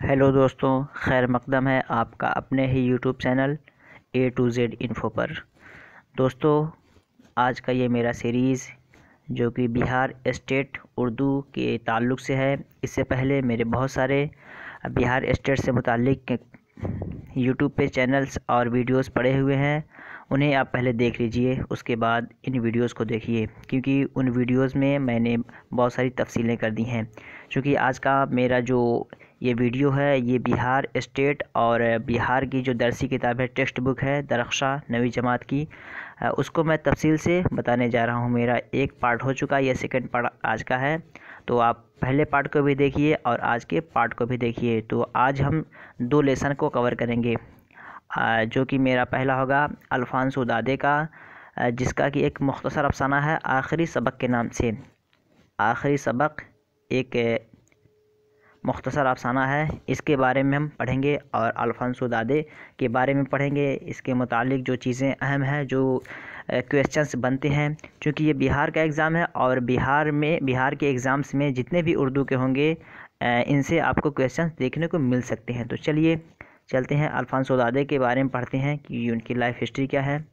Hello दोस्तों, खैर मकदम है आपका अपने ही YouTube channel A to Z info पर। दोस्तों, आज का ये मेरा सीरीज़ जो कि बिहार स्टेट उर्दू के ताल्लुक़ से है। इससे पहले मेरे बहुत सारे बिहार स्टेट से मुताल्लिक़ यूट्यूब पे चैनल्स और वीडियोस पड़े हुए हैं, उन्हें आप पहले देख लीजिए, उसके बाद इन वीडियोस को देखिए, क्योंकि उन वीडियोस में मैंने बहुत सारी तफसीलें कर दी हैं। क्योंकि आज का मेरा जो ये वीडियो है ये बिहार स्टेट और बिहार की जो दरसी किताब है, टेक्स्ट बुक है दरख्शा नवी जमात की, उसको मैं तफसील से बताने जा रहा हूँ। मेरा एक पार्ट हो चुका है, ये सेकंड पार्ट आज का है, तो आप पहले पार्ट को भी देखिए और आज के पार्ट को भी देखिए। तो आज हम 2 लेसन को कवर करेंगे, जो कि मेरा पहला होगा अल्फांसो दादे का, जिसका कि एक मुख्तसर अफसाना है आखिरी सबक के नाम से। आखिरी सबक एक मुख्तसर अफसाना है, इसके बारे में हम पढ़ेंगे और अल्फांसो दादे के बारे में पढ़ेंगे। इसके मुतालिक जो चीज़ें अहम हैं, जो क्वेश्चंस बनते हैं, क्योंकि ये बिहार का एग्ज़ाम है और बिहार के एग्ज़ाम्स में जितने भी उर्दू के होंगे इनसे आपको क्वेश्चंस देखने को मिल सकते हैं। तो चलिए चलते हैं अल्फांसो दादे के बारे में पढ़ते हैं कि उनकी लाइफ हिस्ट्री क्या है।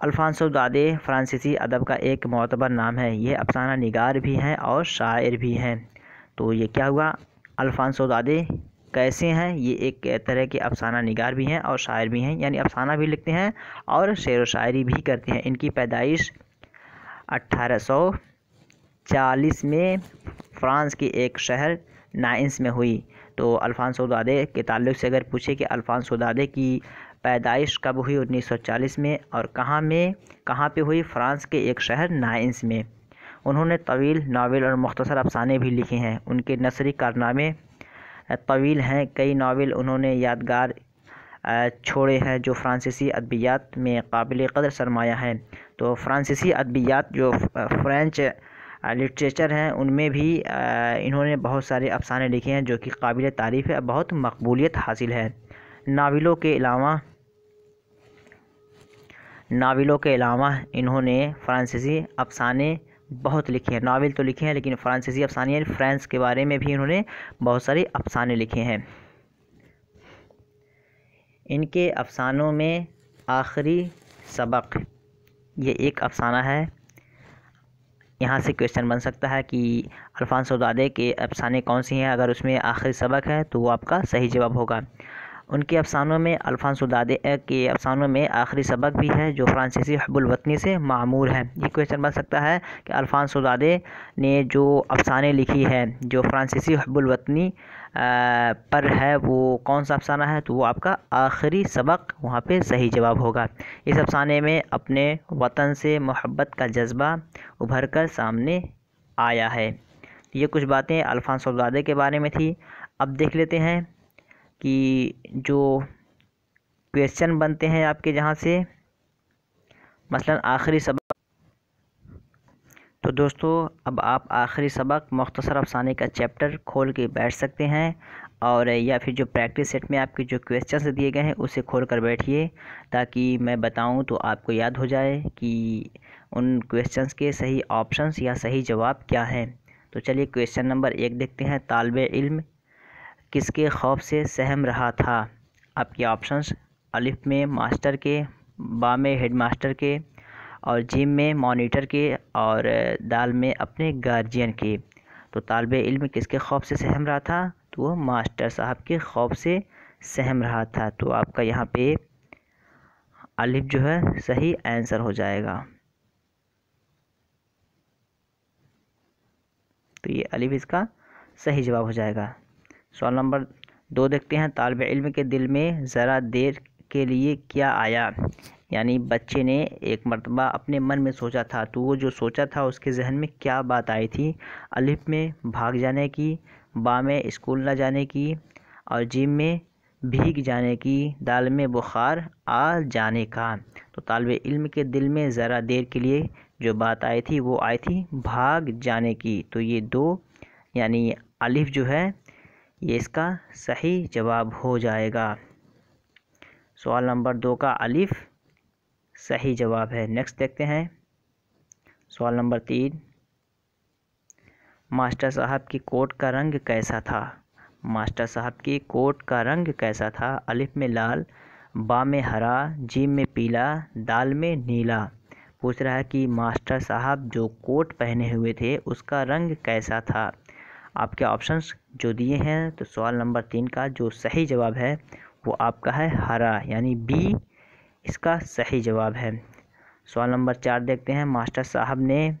अल्फांसो दादे फ़्रांसीसी अदब का एक मोतबर नाम है। ये अफसाना निगार भी हैं और शायर भी हैं। तो ये क्या हुआ, अल्फांसो दादे कैसे हैं? ये एक तरह के अफसाना निगार भी हैं और शायर भी हैं, यानी अफसाना भी लिखते हैं और शेर व शायरी भी करते हैं। इनकी पैदाइश 1840 में फ्रांस के एक शहर नाइंस में हुई। तो अल्फांसो दादे के ताल्लुक़ से अगर पूछे कि अल्फांसो दादे की पैदाइश कब हुई, 1940 में, और कहाँ पे हुई? फ्रांस के एक शहर नाइंस में। उन्होंने तवील नावल और मुख्तसर अफसाने भी लिखे हैं। उनके नसरी कारनामे तवील हैं। कई नावल उन्होंने यादगार छोड़े हैं जो फ़्रांसीसी अदबियात में काबिल क़दर सरमाया है। तो फ़्रांसीसी अदबियात जो फ्रेंच लिटरेचर हैं, उनमें भी इन्होंने बहुत सारे अफसाने लिखे हैं जो कि काबिल तारीफ़ है, बहुत मकबूलियत हासिल है। नावलों के अलावा इन्होंने फ़्रांसीसी अफसाने बहुत लिखे हैं। नावल तो लिखे हैं, लेकिन फ़्रांसीसी अफसाने फ्रांस के बारे में भी इन्होंने बहुत सारे अफसाने लिखे हैं। इनके अफसानों में आखिरी सबक ये एक अफसाना है। यहाँ से क्वेश्चन बन सकता है कि अल्फांसो दादे के अफसाने कौन सी हैं, अगर उसमें आखिरी सबक है तो वो आपका सही जवाब होगा। उनके अफसानों में अल्फांसो दादे के अफसानों में आखिरी सबक भी है जो फ़्रांसीसी हुब्बुल वतनी से मामूर है। ये क्वेश्चन बन सकता है कि अल्फांसो दादे ने जो अफसाने लिखी है जो फ़्रांसीसी हुब्बुल वतनी पर है, वो कौन सा अफसाना है? तो वो आपका आखिरी सबक वहाँ पे सही जवाब होगा। इस अफसाने में अपने वतन से मोहब्बत का जज्बा उभर कर सामने आया है। ये कुछ बातें अल्फांसो दादे के बारे में थी। अब देख लेते हैं कि जो क्वेश्चन बनते हैं आपके जहाँ से, मसलन आखिरी सबक। तो दोस्तों, अब आप आखिरी सबक मुख्तसर अफसाने का चैप्टर खोल के बैठ सकते हैं, और या फिर जो प्रैक्टिस सेट में आपके जो क्वेश्चंस दिए गए हैं उसे खोल कर बैठिए, ताकि मैं बताऊं तो आपको याद हो जाए कि उन क्वेश्चंस के सही ऑप्शंस या सही जवाब क्या हैं। तो चलिए क्वेश्चन नंबर 1 देखते हैं। तालिबे इल्म किसके खौफ से सहम रहा था? आपके ऑप्शंस अलिफ में मास्टर के, बा में हेड मास्टर के, और जिम में मॉनिटर के, और दाल में अपने गार्जियन के। तो तालिबे इल्म किसके खौफ से सहम रहा था? तो वो मास्टर साहब के खौफ से सहम रहा था। तो आपका यहाँ पे अलिफ जो है सही आंसर हो जाएगा। तो ये अलिफ इसका सही जवाब हो जाएगा। सवाल नंबर 2 देखते हैं। तालिबे इल्म के दिल में ज़रा देर के लिए क्या आया? यानी बच्चे ने एक मर्तबा अपने मन में सोचा था, तो वो जो सोचा था उसके जहन में क्या बात आई थी? अलिफ में भाग जाने की, बा में स्कूल न जाने की, और जिम में भीग जाने की, दाल में बुखार आ जाने का। तो तालिबे इल्म के दिल में ज़रा देर के लिए जो बात आई थी वो आई थी भाग जाने की। तो ये 2 यानी अलिफ जो है ये इसका सही जवाब हो जाएगा। सवाल नंबर 2 का अलिफ सही जवाब है। नेक्स्ट देखते हैं। सवाल नंबर 3, मास्टर साहब की कोट का रंग कैसा था? मास्टर साहब के कोट का रंग कैसा था? अलिफ में लाल, बा में हरा, जीम में पीला, दाल में नीला। पूछ रहा है कि मास्टर साहब जो कोट पहने हुए थे उसका रंग कैसा था? आपके ऑप्शंस जो दिए हैं, तो सवाल नंबर 3 का जो सही जवाब है वो आपका है हरा, यानी बी इसका सही जवाब है। सवाल नंबर 4 देखते हैं। मास्टर साहब ने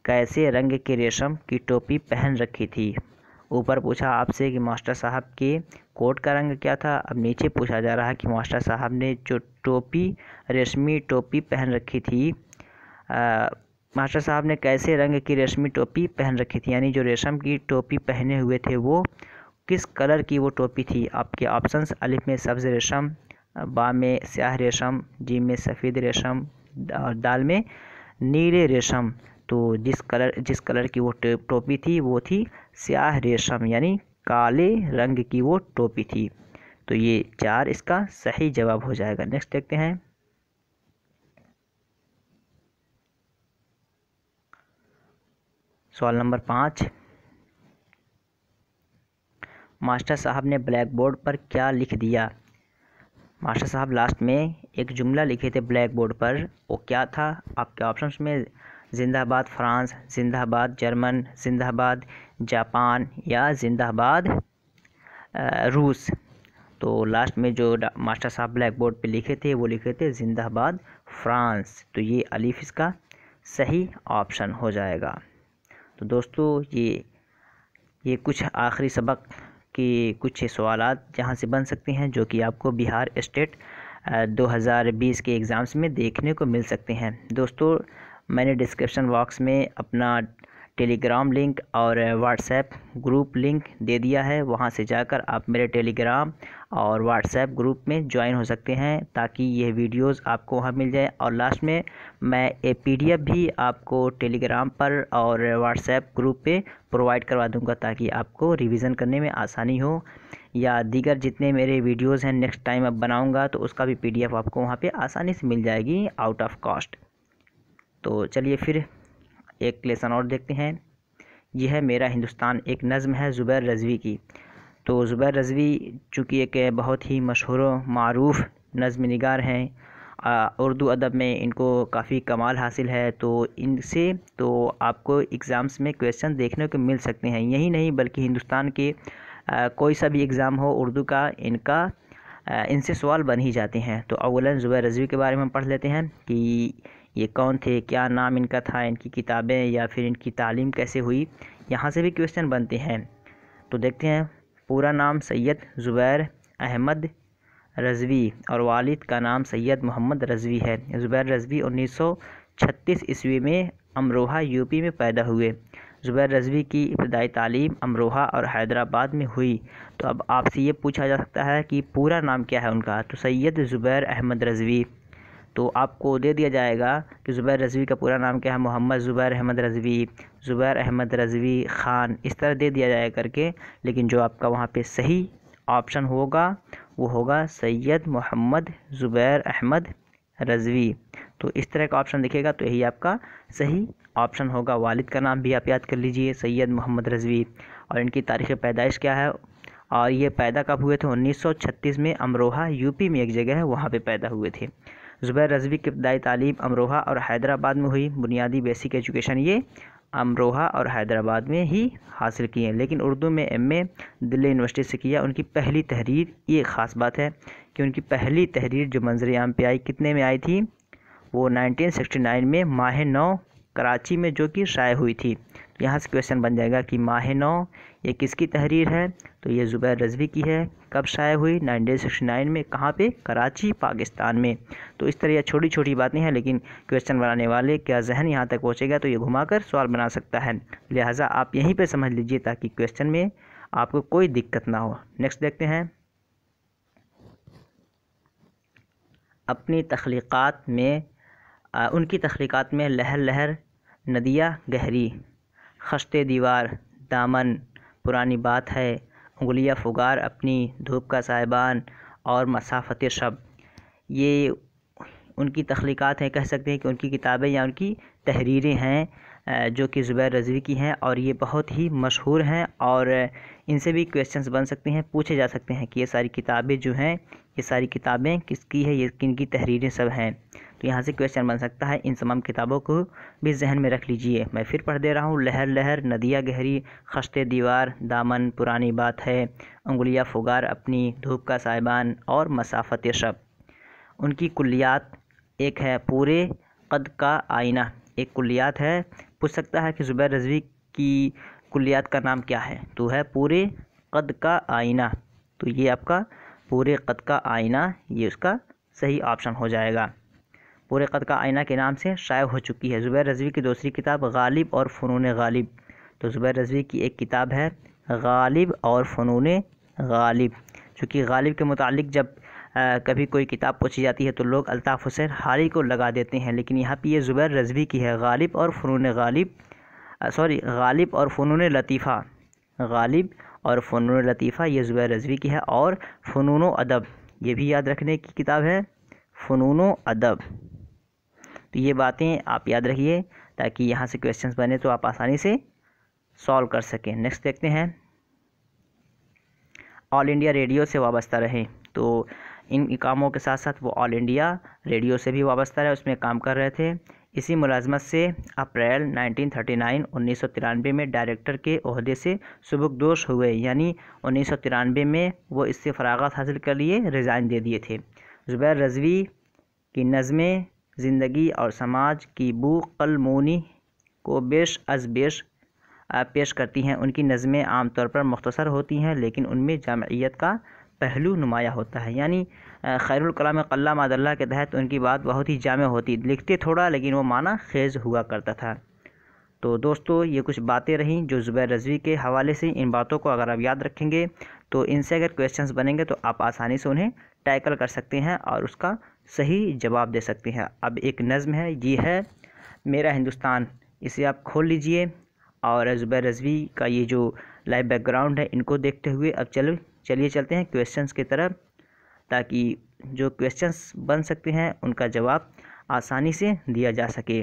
कैसे रंग की रेशम की टोपी पहन रखी थी? ऊपर पूछा आपसे कि मास्टर साहब के कोट का रंग क्या था। अब नीचे पूछा जा रहा है कि मास्टर साहब ने जो टोपी, रेशमी टोपी पहन रखी थी, मास्टर साहब ने कैसे रंग की रेशमी टोपी पहन रखी थी, यानी जो रेशम की टोपी पहने हुए थे वो किस कलर की वो टोपी थी? आपके ऑप्शंस अलिफ में सब्ज़ रेशम, बा में स्याह रेशम, जीम में सफ़ेद रेशम और दाल में नीले रेशम। तो जिस कलर की वो टोपी थी वो थी स्याह रेशम, यानी काले रंग की वो टोपी थी। तो ये 4 इसका सही जवाब हो जाएगा। नेक्स्ट देखते हैं। सवाल नंबर 5। मास्टर साहब ने ब्लैक बोर्ड पर क्या लिख दिया? मास्टर साहब लास्ट में एक जुमला लिखे थे ब्लैक बोर्ड पर, वो क्या था? आपके ऑप्शंस में जिंदाबाद फ्रांस, जिंदाबाद जर्मन, जिंदाबाद जापान या जिंदाबाद रूस। तो लास्ट में जो मास्टर साहब ब्लैक बोर्ड पे लिखे थे वो लिखे थे जिंदाबाद फ्रांस। तो ये अलीफ इसका सही ऑप्शन हो जाएगा। तो दोस्तों ये कुछ आखिरी सबक की कुछ सवालात जहाँ से बन सकते हैं, जो कि आपको बिहार स्टेट 2020 के एग्ज़ाम्स में देखने को मिल सकते हैं। दोस्तों, मैंने डिस्क्रिप्शन बॉक्स में अपना टेलीग्राम लिंक और व्हाट्सएप ग्रुप लिंक दे दिया है, वहाँ से जाकर आप मेरे टेलीग्राम और व्हाट्सएप ग्रुप में ज्वाइन हो सकते हैं, ताकि ये वीडियोस आपको वहाँ मिल जाए। और लास्ट में मैं एक PDF भी आपको टेलीग्राम पर और व्हाट्सएप ग्रुप पे प्रोवाइड करवा दूँगा, ताकि आपको रिवीज़न करने में आसानी हो, या दीगर जितने मेरे वीडियोज़ हैं नेक्स्ट टाइम अब बनाऊँगा तो उसका भी PDF आपको वहाँ पर आसानी से मिल जाएगी आउट ऑफ कॉस्ट। तो चलिए फिर एक लेसन और देखते हैं। यह है मेरा हिंदुस्तान, एक नज़्म है ज़ुबैर रज़वी की। तो ज़ुबैर रज़वी चूँकि एक बहुत ही मशहूर मारूफ़ नज़्म निगार हैं, उर्दू अदब में इनको काफ़ी कमाल हासिल है। तो इनसे तो आपको एग्ज़ाम्स में क्वेश्चन देखने को मिल सकते हैं। यही नहीं बल्कि हिंदुस्तान के कोई सा भी एग्ज़ाम हो उर्दू का, इनसे सवाल बन ही जाते हैं। तो अव्वलन ज़ुबैर रज़वी के बारे में पढ़ लेते हैं कि ये कौन थे, क्या नाम इनका था, इनकी किताबें या फिर इनकी तालीम कैसे हुई, यहाँ से भी क्वेश्चन बनते हैं। तो देखते हैं। पूरा नाम सैयद ज़ुबैर अहमद रज़वी और वालिद का नाम सैयद मोहम्मद रज़वी है। ज़ुबैर रज़वी 1936 ईस्वी में अमरोहा यूपी में पैदा हुए। ज़ुबैर रज़वी की इब्तदाई तालीम अमरोहा और हैदराबाद में हुई। तो अब आपसे ये पूछा जा सकता है कि पूरा नाम क्या है उनका, तो सैयद ज़ुबैर अहमद रज़वी। तो आपको दे दिया जाएगा कि ज़ुबैर रज़वी का पूरा नाम क्या है, मोहम्मद ज़ुबैर अहमद रज़वी, ज़ुबैर अहमद रज़वी ख़ान, इस तरह दे दिया जाए करके। लेकिन जो आपका वहाँ पे सही ऑप्शन होगा वो होगा सैयद मोहम्मद ज़ुबैर अहमद रज़वी। तो इस तरह का ऑप्शन दिखेगा तो यही आपका सही ऑप्शन होगा। वालिद का नाम भी आप याद कर लीजिए, सैयद मोहम्मद रज़वी। और इनकी तारीख़ पैदाइश क्या है और ये पैदा कब हुए थे? 1936 में अमरोहा यूपी में एक जगह है, वहाँ पे पैदा हुए थे। ज़ुबैर रज़वी की इब्तदाई तालीम अमरोहा और हैदराबाद में हुई। बुनियादी बेसिक एजुकेशन ये अमरोहा और हैदराबाद में ही हासिल की है। लेकिन उर्दू में MA दिल्ली यूनिवर्सिटी से किया। उनकी पहली तहरीर, ये ख़ास बात है कि उनकी पहली तहरीर जो मंज़र आम पे आई, कितने में आई थी? वो 1969 में माह 9 कराची में जो कि शाये हुई थी। तो यहाँ से क्वेश्चन बन जाएगा कि माह 9 ये किसकी तहरीर है? तो ये ज़ुबैर रज़वी की है। कब शाये हुई? 1969 में। कहाँ पे? कराची, पाकिस्तान में। तो इस तरह छोटी छोटी बातें हैं, लेकिन क्वेश्चन बनाने वाले क्या जहन यहाँ तक पहुँचेगा तो ये घुमाकर सवाल बना सकता है। लिहाजा आप यहीं पे समझ लीजिए ताकि क्वेश्चन में आपको कोई दिक्कत ना हो। नेक्स्ट देखते हैं। अपनी तख्लीक़ात में उनकी तख्लीक़ात में लहर लहर, नदियाँ गहरी, खश्ते दीवार, दामन, पुरानी बात है, उंगलियाँ फुगार अपनी, धूप का साहिबान और मसाफ़त शब, ये उनकी तख्लीक़ात हैं। कह सकते हैं कि उनकी किताबें या उनकी तहरीरें हैं जो कि ज़ुबैर रज़वी की हैं और ये बहुत ही मशहूर हैं और इनसे भी क्वेश्चंस बन सकते हैं, पूछे जा सकते हैं कि ये सारी किताबें जो हैं, ये सारी किताबें किसकी है, ये किन की तहरीरें सब हैं। तो यहाँ से क्वेश्चन बन सकता है, इन तमाम किताबों को भी जहन में रख लीजिए। मैं फिर पढ़ दे रहा हूँ। लहर लहर, नदिया गहरी, खश्ते दीवार, दामन पुरानी बात है, उंगलियाँ फुगार अपनी, धूप का साइबान और मसाफ़त शब। उनकी कुल्लियात एक है पूरे कद का आईना। एक कुल्लियात है, पूछ सकता है कि ज़ुबैर रज़वी की कुल्लियात का नाम क्या है, तो है पूरे कद का आईना। तो ये आपका पूरे कद का आईना, ये उसका सही ऑप्शन हो जाएगा। पूरे कद का आईना के नाम से शाये हो चुकी है। ज़ुबैर रज़वी की दूसरी किताब गालिब और फ़नून गालिब। तो ज़ुबैर रज़वी की एक किताब है गालिब और फ़नून गालिब। चूँकि गालिब के मुतालिक जब कभी कोई किताब पूछी जाती है तो लोग अल्ताफ़ हुसैन हारी को लगा देते हैं, लेकिन यहाँ पे ये ज़ुबैर रज़वी की है, गालिब और फ़नून गालिब, गालिब और फ़नून लतीफ़ा। गालिब और फ़नून लतीफ़ा ये ज़ुबैर रज़वी की है। और फ़नून अदब, ये भी याद रखने की किताब है, फ़नून अदब। तो ये बातें आप याद रखिए ताकि यहाँ से क्वेश्चंस बने तो आप आसानी से सॉल्व कर सकें। नेक्स्ट देखते हैं, ऑल इंडिया रेडियो से वाबस्ता रहे। तो इन कामों के साथ साथ वो ऑल इंडिया रेडियो से भी वाबस्ता रहे, उसमें काम कर रहे थे। इसी मुलाजमत से अप्रैल 1993 में डायरेक्टर के ओहदे से सुबुकदोश हुए, यानी 1993 में वो इससे फरागत हासिल कर लिए, रिज़ाइन दे दिए थे। ज़ुबैर रज़वी की नज़में ज़िंदगी और समाज की बू कलमूनी को बेश अज़ बेश पेश करती हैं। उनकी नज़में आमतौर पर मुख्तसर होती हैं, लेकिन उनमें जामइयत का पहलू नुमाया होता है। यानी खैरुल कलाम क़ल्ला मादल्ला के तहत उनकी बात बहुत ही जामे होती, लिखते थोड़ा लेकिन वो माना खेज़ हुआ करता था। तो दोस्तों, ये कुछ बातें रहीं जो ज़ुबैर रज़वी के हवाले से। इन बातों को अगर आप याद रखेंगे तो इनसे अगर क्वेश्चंस बनेंगे तो आप आसानी से उन्हें टैकल कर सकते हैं और उसका सही जवाब दे सकते हैं। अब एक नज़्म है, ये है मेरा हिंदुस्तान, इसे आप खोल लीजिए और ज़ुबैर रज़वी का ये जो लाइव बैकग्राउंड है इनको देखते हुए अब चलिए चलते हैं क्वेश्चंस की तरफ, ताकि जो क्वेश्चंस बन सकते हैं उनका जवाब आसानी से दिया जा सके।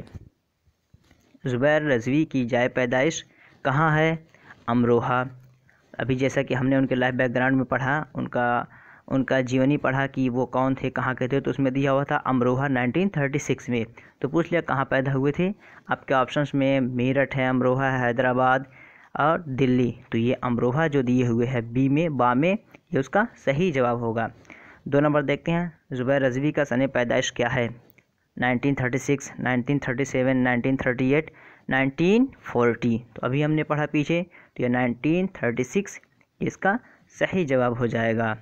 ज़ुबैर रज़वी की जाए पैदाइश कहाँ है? अमरोहा। अभी जैसा कि हमने उनके लाइव बैकग्राउंड में पढ़ा, उनका जीवनी पढ़ा कि वो कौन थे, कहाँ के थे, तो उसमें दिया हुआ था अमरोहा 1936 में। तो पूछ लिया कहाँ पैदा हुए थे। आपके ऑप्शंस में मेरठ है, अमरोहा है, हैदराबाद और दिल्ली। तो ये अमरोहा जो दिए हुए है बी में, बा में, ये उसका सही जवाब होगा। 2 नंबर देखते हैं, ज़ुबैर रज़वी का सने पैदाइश क्या है? 1936, 1937, 1938, 1940। तो अभी हमने पढ़ा पीछे, तो ये 1936 इसका सही जवाब हो जाएगा।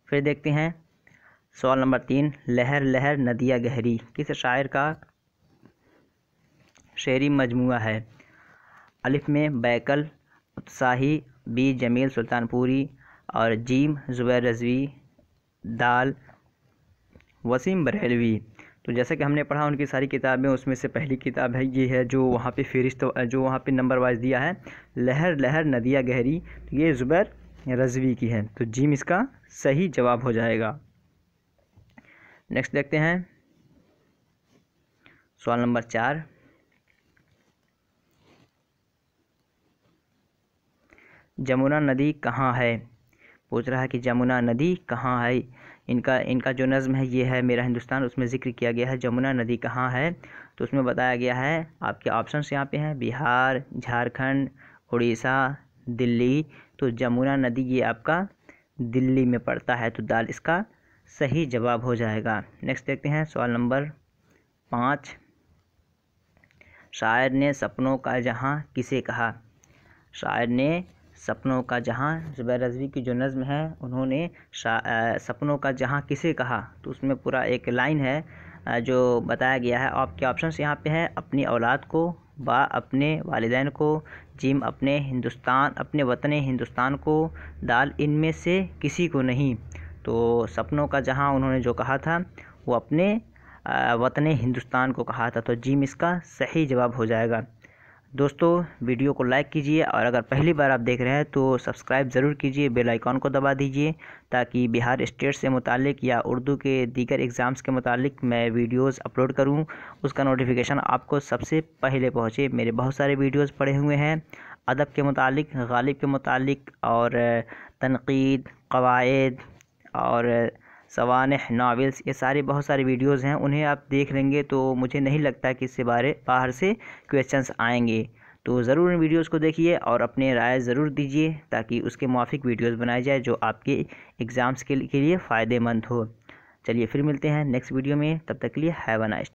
फिर देखते हैं सवाल नंबर 3, लहर लहर नदिया गहरी किस शायर का शेरी मजमुआ है? अलिफ में बैकल उत्साही, बी जमील सुल्तानपुरी और जीम ज़ुबैर रज़वी, दाल वसीम बरेलवी। तो जैसा कि हमने पढ़ा उनकी सारी किताबें, उसमें से पहली किताब है ये है जो वहाँ पे फ़हरिस्त, जो वहाँ पे नंबर वाइज दिया है, लहर लहर नदिया गहरी, तो ये ज़ुबैर रज़वी की है। तो जीम इसका सही जवाब हो जाएगा। नेक्स्ट देखते हैं सवाल नंबर 4, जमुना नदी कहाँ है? पूछ रहा है कि जमुना नदी कहाँ है। इनका जो नज़्म है ये है मेरा हिंदुस्तान, उसमें ज़िक्र किया गया है जमुना नदी कहाँ है। तो उसमें बताया गया है, आपके ऑप्शंस यहाँ पे हैं, बिहार, झारखंड, उड़ीसा, दिल्ली। तो जमुना नदी ये आपका दिल्ली में पड़ता है, तो दाल इसका सही जवाब हो जाएगा। नेक्स्ट देखते हैं सवाल नंबर 5, शायर ने सपनों का जहां किसे कहा? शायर ने सपनों का जहां, ज़ुबैर रज़वी की जो नज़्म है उन्होंने सपनों का जहां किसे कहा, तो उसमें पूरा एक लाइन है जो बताया गया है। आपके ऑप्शंस यहाँ पे हैं, अपनी औलाद को, बा अपने वालिदैन को, जीम अपने हिंदुस्तान, अपने वतन हिंदुस्तान को, दाल इनमें से किसी को नहीं। तो सपनों का जहां उन्होंने जो कहा था वो अपने वतन हिंदुस्तान को कहा था, तो जीम इसका सही जवाब हो जाएगा। दोस्तों वीडियो को लाइक कीजिए और अगर पहली बार आप देख रहे हैं तो सब्सक्राइब ज़रूर कीजिए, बेल आइकॉन को दबा दीजिए ताकि बिहार स्टेट से मुतालिक या उर्दू के दीगर एग्ज़ाम्स के मुतालिक मैं वीडियोस अपलोड करूं, उसका नोटिफिकेशन आपको सबसे पहले पहुंचे। मेरे बहुत सारे वीडियोस पड़े हुए हैं अदब के मुतालिक, गालिब के मुतालिक और तनकीद, कवायद और सवानह, नावल्स, ये सारे बहुत सारे वीडियोस हैं। उन्हें आप देख लेंगे तो मुझे नहीं लगता कि इससे बाहर से क्वेश्चंस आएंगे। तो ज़रूर इन वीडियोस को देखिए और अपने राय ज़रूर दीजिए ताकि उसके मुआफिक वीडियोस बनाए जाए जो आपके एग्ज़ाम्स के लिए फ़ायदेमंद हो। चलिए फिर मिलते हैं नेक्स्ट वीडियो में, तब तक के लिए हैव अ नाइस।